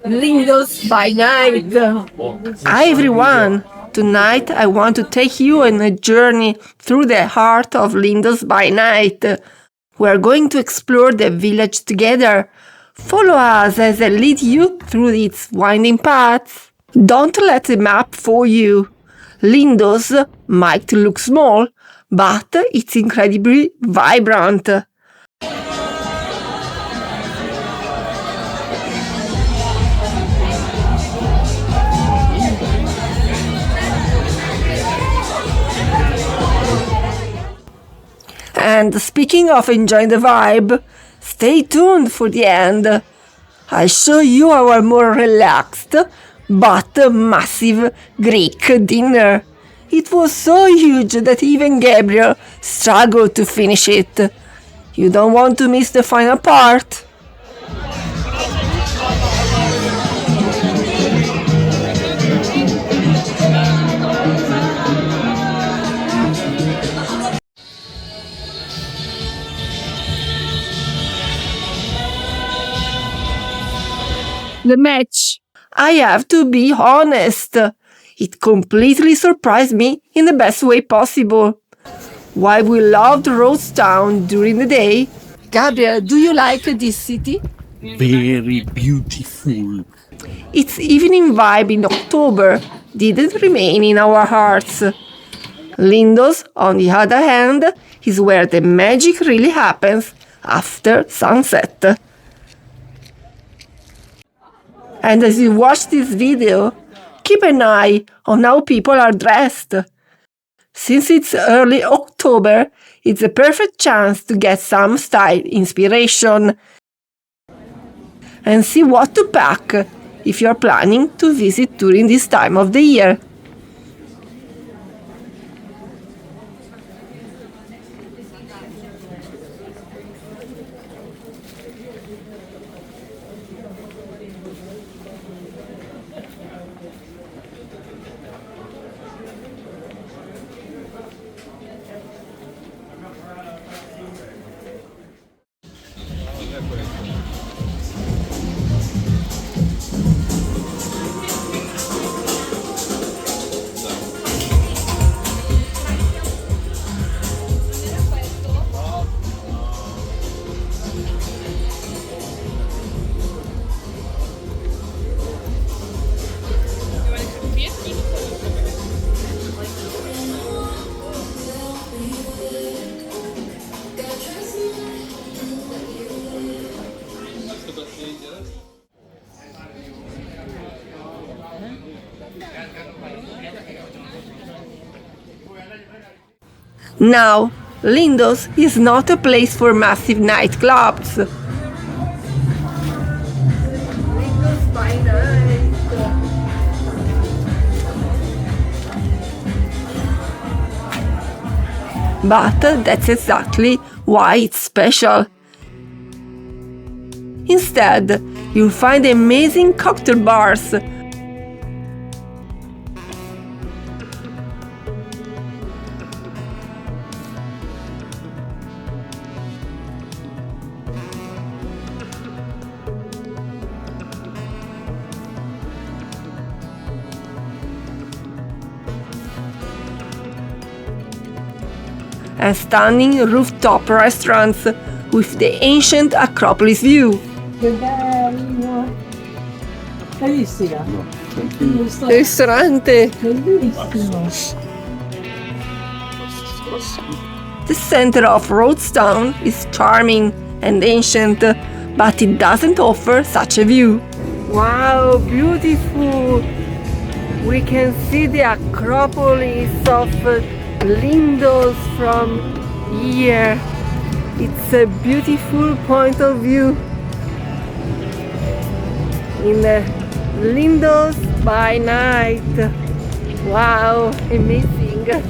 Lindos by night. Hi everyone! Tonight I want to take you on a journey through the heart of Lindos by night. We are going to explore the village together. Follow us as I lead you through its winding paths. Don't let the map fool you. Lindos might look small, but it's incredibly vibrant. And speaking of enjoying the vibe, stay tuned for the end. I'll show you our more relaxed but massive Greek dinner. It was so huge that even Gabriel struggled to finish it. You don't want to miss the final part. The match. I have to be honest. It completely surprised me in the best way possible. While we loved Rhodes Town during the day, Gabriel, do you like this city? Very beautiful. its evening vibe in October didn't remain in our hearts. Lindos, on the other hand, is where the magic really happens after sunset. And as you watch this video, keep an eye on how people are dressed. Since it's early October, it's a perfect chance to get some style inspiration and see what to pack if you're planning to visit during this time of the year. Now, Lindos is not a place for massive nightclubs. Lindos by night. But that's exactly why it's special. Instead, you'll find amazing cocktail bars, and stunning rooftop restaurants with the ancient Acropolis view. Che bello! Hai visto? Ristorante! Bellissimo! The center of Rhodes Town is charming and ancient, but it doesn't offer such a view. Wow, beautiful! We can see the Acropolis of Lindos from here. It's a beautiful point of view in Lindos by night. Wow, amazing!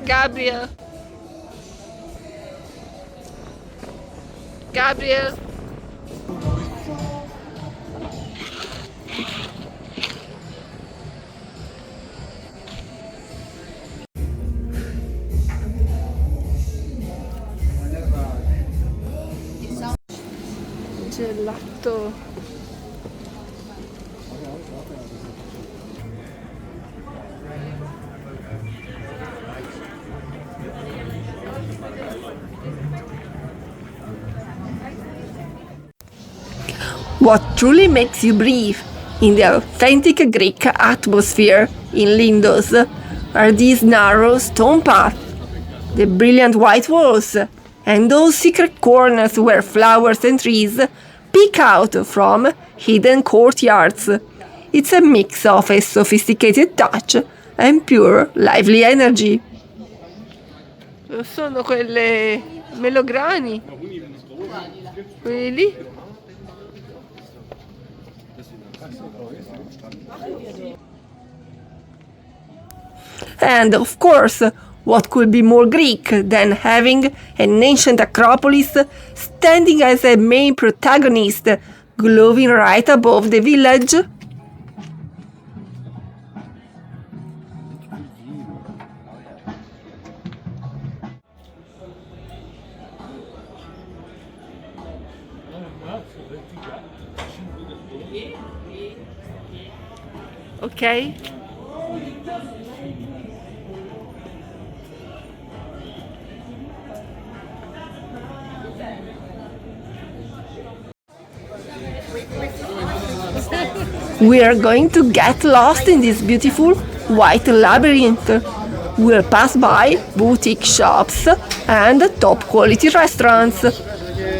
Gabriel. Gabriel. Gelato. What truly makes you breathe in the authentic Greek atmosphere in Lindos are these narrow stone paths, the brilliant white walls, and those secret corners where flowers and trees peek out from hidden courtyards. It's a mix of a sophisticated touch and pure lively energy. Sono quelle melograni. Quelli lì. And of course, what could be more Greek than having an ancient Acropolis standing as a main protagonist, glowing right above the village? Okay. We are going to get lost in this beautiful white labyrinth. We'll pass by boutique shops and top quality restaurants,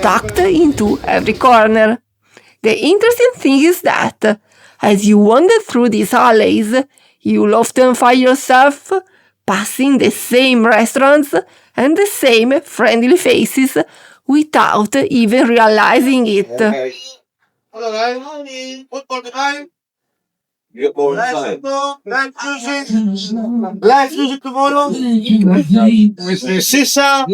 tucked into every corner. The interesting thing is that, as you wander through these alleys, you'll often find yourself passing the same restaurants and the same friendly faces without even realizing it. Hello guys, football time. You get more inside. Live music tomorrow. Mr. Sissa.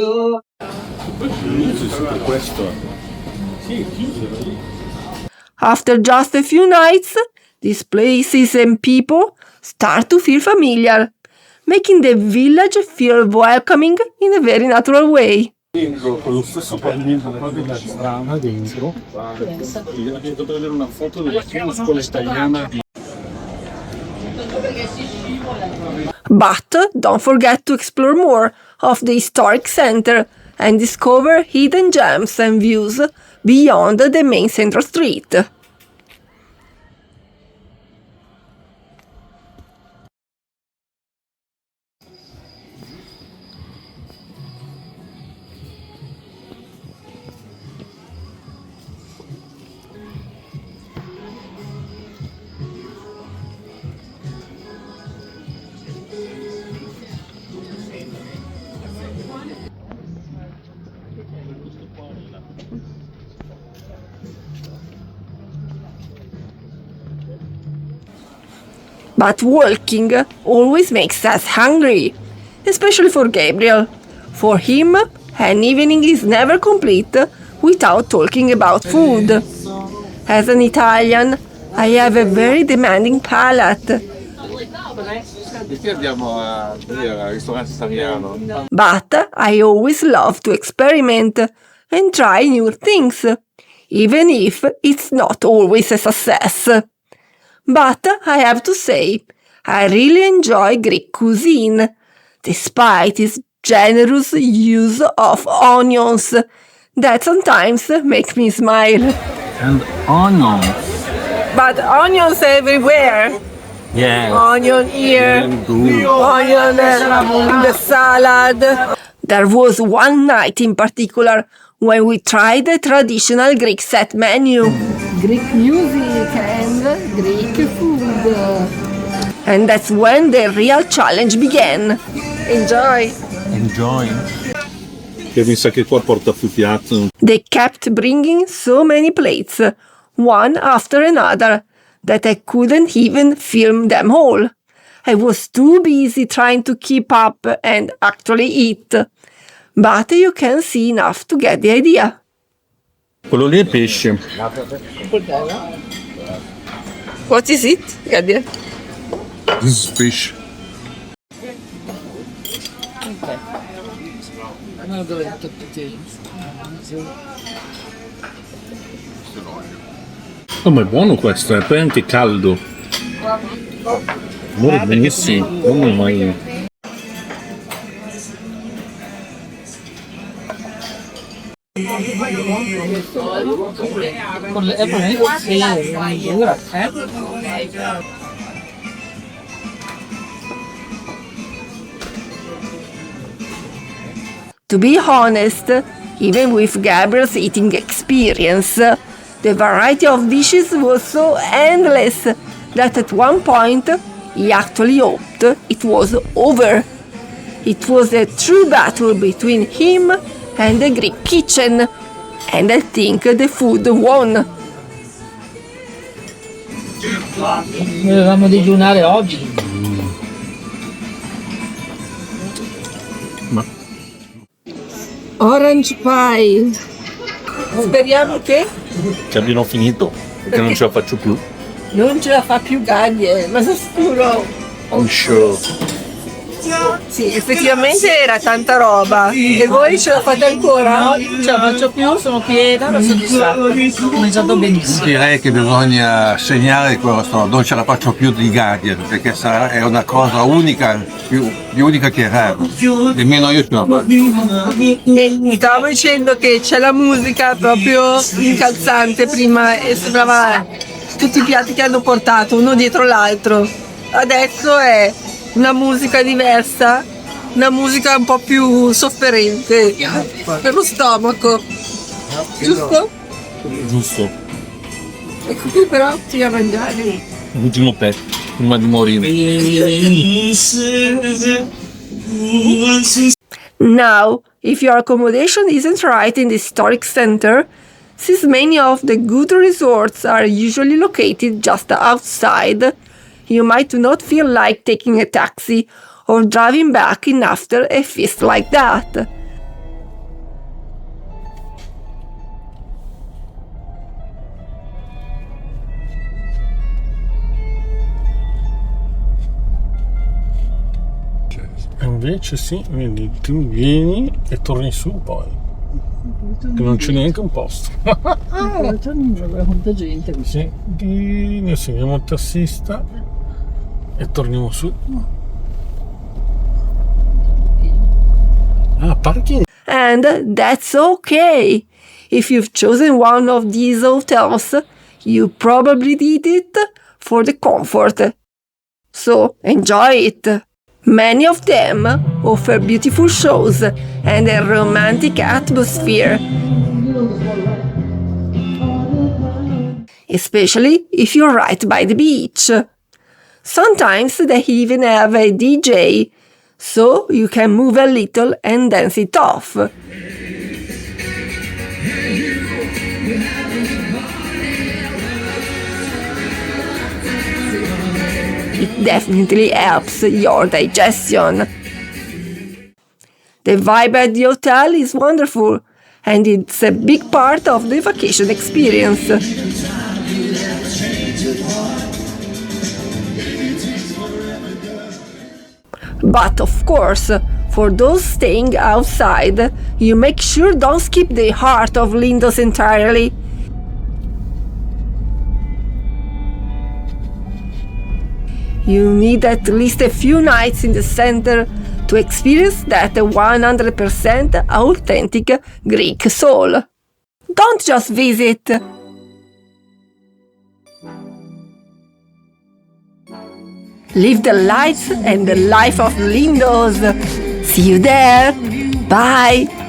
After just a few nights, these places and people start to feel familiar, making the village feel welcoming in a very natural way. Con lo stesso pavimento della strada dentro, dovrei vedere una foto della prima scuola italiana di... But don't forget to explore more of the historic center and discover hidden gems and views beyond the main central street. But walking always makes us hungry, especially for Gabriel. For him, an evening is never complete without talking about food. As an Italian, I have a very demanding palate. But I always love to experiment and try new things, even if it's not always a success. But I have to say, I really enjoy Greek cuisine, despite its generous use of onions that sometimes make me smile. And onions. But onions everywhere. Yeah. Onion here, onion in the salad. There was one night in particular when we tried the traditional Greek set menu. Greek music and Greek food. And that's when the real challenge began. Enjoy! Enjoy. Che mi sa che qua porta più piatti. They kept bringing so many plates, one after another, that I couldn't even film them all. I was too busy trying to keep up and actually eat. But you can see enough to get the idea. Quello lì è pesce. What is it, Gabriel? This is fish. Oh, ma è buono questo, è poi anche caldo. Amore, benissimo. Non mai. To be honest, even with Gabriel's eating experience, the variety of dishes was so endless that at one point he actually hoped it was over. It was a true battle between him and the Greek kitchen, and I think the food won. Dovevamo digiunare oggi. Orange pie. Speriamo che abbiano finito, perché non ce la faccio più. non ce la fa più Gabriel, ma sono sicuro. I'm sure. Sì, effettivamente era tanta roba. E voi ce la fate ancora? No, non ce la faccio più, sono piena, ma soddisfatta. Ho mangiato benissimo. Direi che bisogna segnare questo, non ce la faccio più di Gabriel, perché è una cosa unica, più unica che rara. Nemmeno io ce la faccio. E stavo dicendo che c'è la musica proprio incalzante prima e sembrava tutti i piatti che hanno portato uno dietro l'altro. Adesso è una musica diversa, una musica un po' più sofferente per lo stomaco, giusto? Giusto. Ecco qui però ti va a mangiare. L'ultimo pezzo, prima di morire. Now, if your accommodation isn't right in the historic center, since many of the good resorts are usually located just outside, you might not feel like taking a taxi or driving back in after a feast like that. Invece sì, vedi, tu vieni e torni su poi. Che non c'è neanche un posto. C'è molta gente. Sì, ne seguiamo il tassista e torniamo su. Ah, parking. And that's okay. If you've chosen one of these hotels, you probably did it for the comfort. So enjoy it. Many of them offer beautiful shows and a romantic atmosphere, especially if you're right by the beach. Sometimes they even have a DJ, so you can move a little and dance it off. It definitely helps your digestion. The vibe at the hotel is wonderful, and it's a big part of the vacation experience. But of course, for those staying outside, you make sure don't skip the heart of Lindos entirely. You need at least a few nights in the center to experience that 100% authentic Greek soul. Don't just visit. Live the lights and the life of Lindos. See you there. Bye.